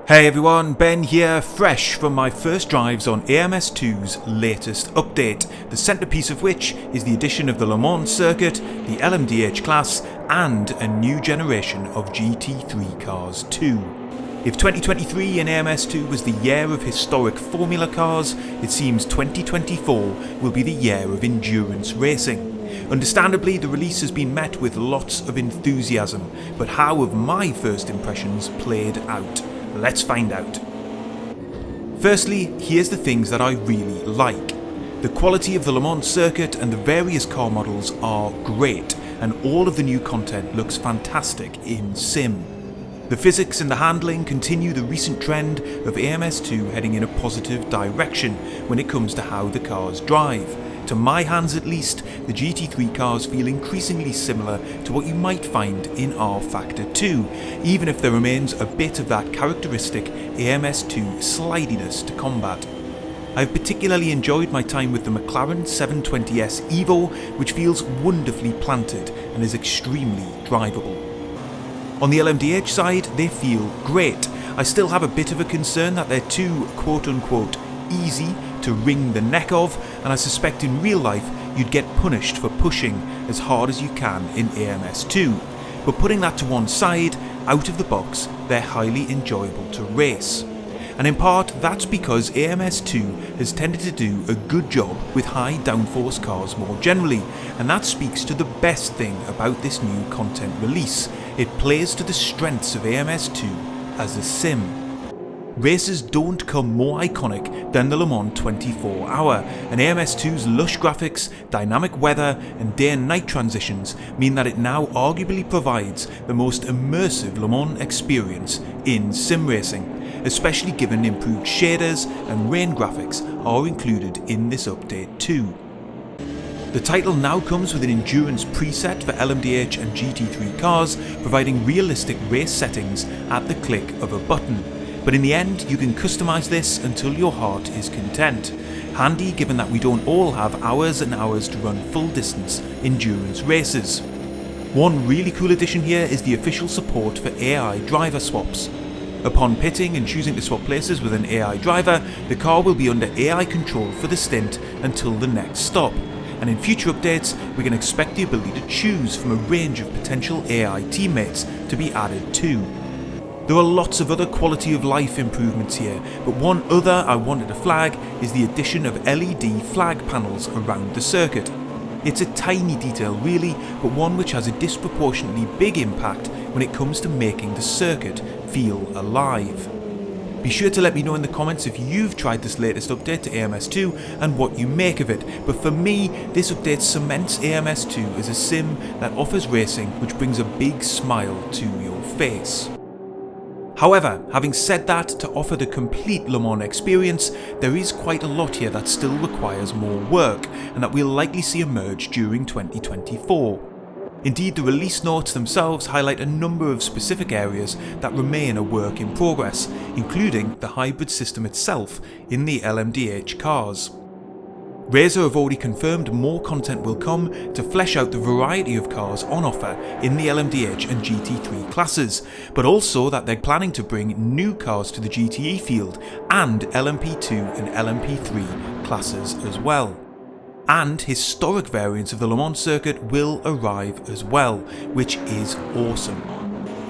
Hey everyone, Ben here, fresh from my first drives on AMS 2's latest update, the centrepiece of which is the addition of the Le Mans circuit, the LMDH class, and a new generation of GT3 cars too. If 2023 in AMS 2 was the year of historic formula cars, it seems 2024 will be the year of endurance racing. Understandably, the release has been met with lots of enthusiasm, but how have my first impressions played out? Let's find out. Firstly, here's the things that I really like. The quality of the Le Mans circuit and the various car models are great, and all of the new content looks fantastic in sim. The physics and the handling continue the recent trend of AMS2 heading in a positive direction when it comes to how the cars drive. To my hands at least, the GT3 cars feel increasingly similar to what you might find in R Factor 2, even if there remains a bit of that characteristic AMS2 slidiness to combat. I've particularly enjoyed my time with the McLaren 720S Evo, which feels wonderfully planted and is extremely drivable. On the LMDH side, they feel great. I still have a bit of a concern that they're too quote-unquote easy to wring the neck of, and I suspect in real life you'd get punished for pushing as hard as you can in AMS2. But putting that to one side, out of the box, they're highly enjoyable to race. And in part, that's because AMS2 has tended to do a good job with high downforce cars more generally, and that speaks to the best thing about this new content release. It plays to the strengths of AMS2 as a sim. Races don't come more iconic than the Le Mans 24 Hour, and AMS2's lush graphics, dynamic weather and day and night transitions mean that it now arguably provides the most immersive Le Mans experience in sim racing, especially given improved shaders and rain graphics are included in this update too. The title now comes with an endurance preset for LMDH and GT3 cars, providing realistic race settings at the click of a button. But in the end, you can customise this until your heart is content. Handy given that we don't all have hours and hours to run full distance endurance races. One really cool addition here is the official support for AI driver swaps. Upon pitting and choosing to swap places with an AI driver, the car will be under AI control for the stint until the next stop. And in future updates, we can expect the ability to choose from a range of potential AI teammates to be added too. There are lots of other quality of life improvements here, but one other I wanted to flag is the addition of LED flag panels around the circuit. It's a tiny detail really, but one which has a disproportionately big impact when it comes to making the circuit feel alive. Be sure to let me know in the comments if you've tried this latest update to AMS2 and what you make of it, but for me, this update cements AMS2 as a sim that offers racing which brings a big smile to your face. However, having said that, to offer the complete Le Mans experience, there is quite a lot here that still requires more work, and that we'll likely see emerge during 2024. Indeed, the release notes themselves highlight a number of specific areas that remain a work in progress, including the hybrid system itself in the LMDH cars. Razer have already confirmed more content will come to flesh out the variety of cars on offer in the LMDH and GT3 classes, but also that they're planning to bring new cars to the GTE field and LMP2 and LMP3 classes as well. And historic variants of the Le Mans circuit will arrive as well, which is awesome.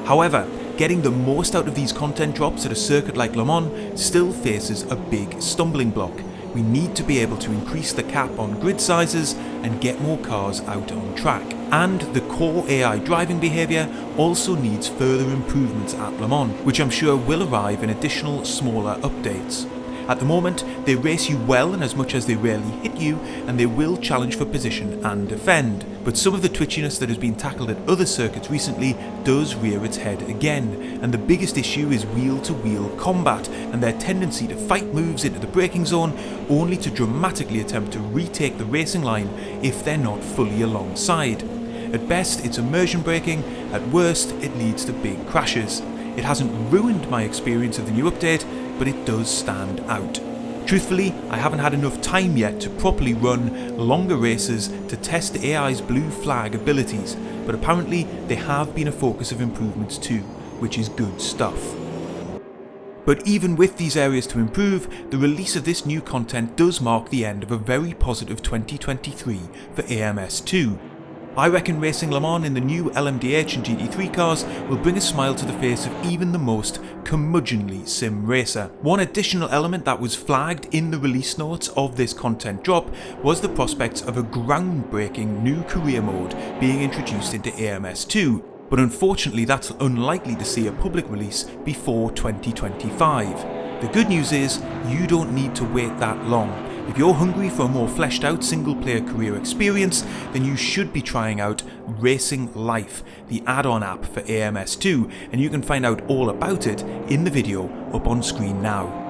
However, getting the most out of these content drops at a circuit like Le Mans still faces a big stumbling block. We need to be able to increase the cap on grid sizes and get more cars out on track. And the core AI driving behaviour also needs further improvements at Le Mans, which I'm sure will arrive in additional smaller updates. At the moment, they race you well in as much as they rarely hit you, and they will challenge for position and defend. But some of the twitchiness that has been tackled at other circuits recently does rear its head again, and the biggest issue is wheel-to-wheel combat and their tendency to fight moves into the braking zone only to dramatically attempt to retake the racing line if they're not fully alongside. At best, it's immersion braking, at worst, it leads to big crashes. It hasn't ruined my experience of the new update, but it does stand out. Truthfully, I haven't had enough time yet to properly run longer races to test the AI's blue flag abilities, but apparently they have been a focus of improvements too, which is good stuff. But even with these areas to improve, the release of this new content does mark the end of a very positive 2023 for AMS2. I reckon racing Le Mans in the new LMDH and GT3 cars will bring a smile to the face of even the most curmudgeonly sim racer. One additional element that was flagged in the release notes of this content drop was the prospects of a groundbreaking new career mode being introduced into AMS2, but unfortunately that's unlikely to see a public release before 2025. The good news is, you don't need to wait that long. If you're hungry for a more fleshed out single player career experience, then you should be trying out Racing Life, the add-on app for AMS2, and you can find out all about it in the video up on screen now.